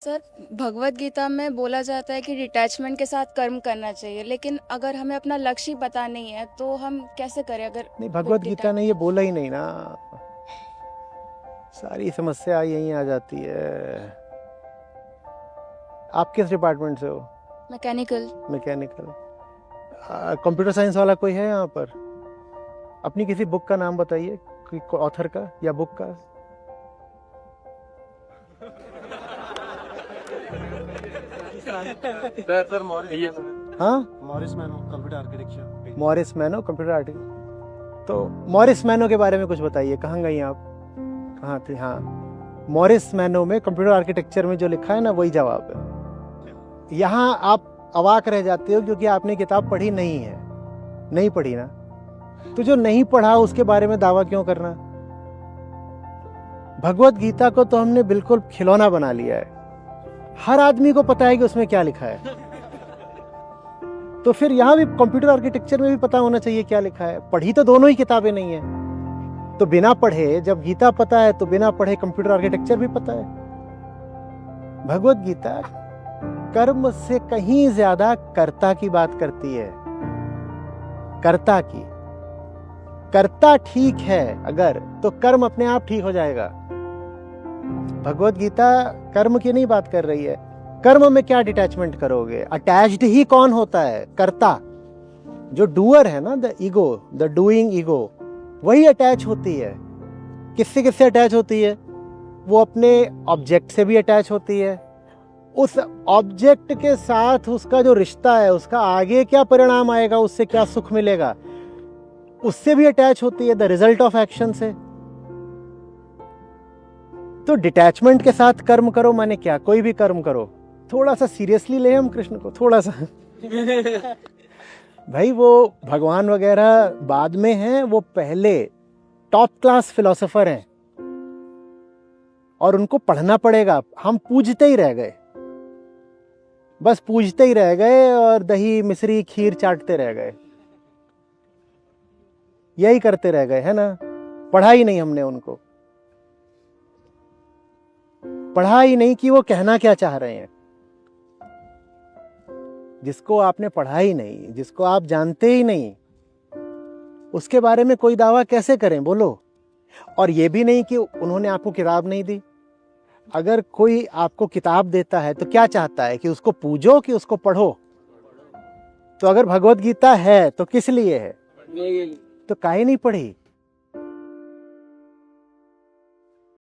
Sir, Bhagavad Gita में बोला जाता है कि डिटैचमेंट के साथ कर्म करना चाहिए, लेकिन अगर हमें अपना लक्ष्य ही पता नहीं है तो हम कैसे करें? अगर नहीं, भगवत गीता ने ये बोला ही नहीं ना। सारी समस्या यहीं आ जाती है। आप किस डिपार्टमेंट से हो? मैकेनिकल। मैकेनिकल। कंप्यूटर साइंस वाला कोई है यहाँ पर? अपनी किसी बुक का नाम बताइए, कोई ऑथर का या बुक का। Sir Morris. हाँ, Morris Mano computer architecture. Morris Mano computer artist. तो मॉरिस मैनो के बारे में कुछ बताइए, कहाँ गई आप, कहाँ थे? हाँ, मॉरिस मैनो में कंप्यूटर आर्किटेक्चर में जो लिखा है ना, वही जवाब है। यहाँ आप अवाक रह जाते हो क्योंकि आपने किताब पढ़ी नहीं है। नहीं पढ़ी ना, तो जो नहीं पढ़ा उसके बारे में दावा क्यों करना। भगवत गीता को तो हमने बिल्कुल खिलौना बना लिया है। हर आदमी को पता है कि उसमें क्या लिखा है। तो फिर यहां भी कंप्यूटर आर्किटेक्चर में भी पता होना चाहिए क्या लिखा है। पढ़ी तो दोनों ही किताबें नहीं है, तो बिना पढ़े जब गीता पता है तो बिना पढ़े कंप्यूटर आर्किटेक्चर भी पता है। भगवत गीता कर्म से कहीं ज्यादा कर्ता की बात करती है। कर्ता की, कर्ता ठीक है अगर, तो कर्म अपने आप ठीक हो जाएगा। भगवत गीता कर्म की नहीं बात कर रही है। कर्म में क्या डिटैचमेंट करोगे? अटैच्ड ही कौन होता है? कर्ता। जो डूअर है ना, the ego, the doing ego, वही अटैच होती है। किससे किससे अटैच होती है? वो अपने ऑब्जेक्ट से भी अटैच होती है। उस ऑब्जेक्ट के साथ उसका जो रिश्ता है, उसका आगे क्या परिणाम आएगा, उससे क्या सुख मिलेगा, उससे भी अटैच होती है, द रिजल्ट ऑफ एक्शन से। तो डिटैचमेंट के साथ कर्म करो माने क्या? कोई भी कर्म करो। थोड़ा सा सीरियसली ले हम कृष्ण को, थोड़ा सा। भाई वो भगवान वगैरह बाद में हैं, वो पहले टॉप क्लास फिलोसोफर हैं और उनको पढ़ना पड़ेगा। हम पूजते ही रह गए, बस पूजते ही रह गए और दही मिश्री खीर चाटते रह गए, यही करते रह गए, है ना। पढ़ा ही नहीं हमने उनको, पढ़ा ही नहीं कि वो कहना क्या चाह रहे हैं। जिसको आपने पढ़ा ही नहीं, जिसको आप जानते ही नहीं, उसके बारे में कोई दावा कैसे करें, बोलो। और ये भी नहीं कि उन्होंने आपको किताब नहीं दी। अगर कोई आपको किताब देता है तो क्या चाहता है, कि उसको पूजो कि उसको पढ़ो? तो अगर भगवत गीता है तो किस लिए है? तो काहे नहीं पढ़ी?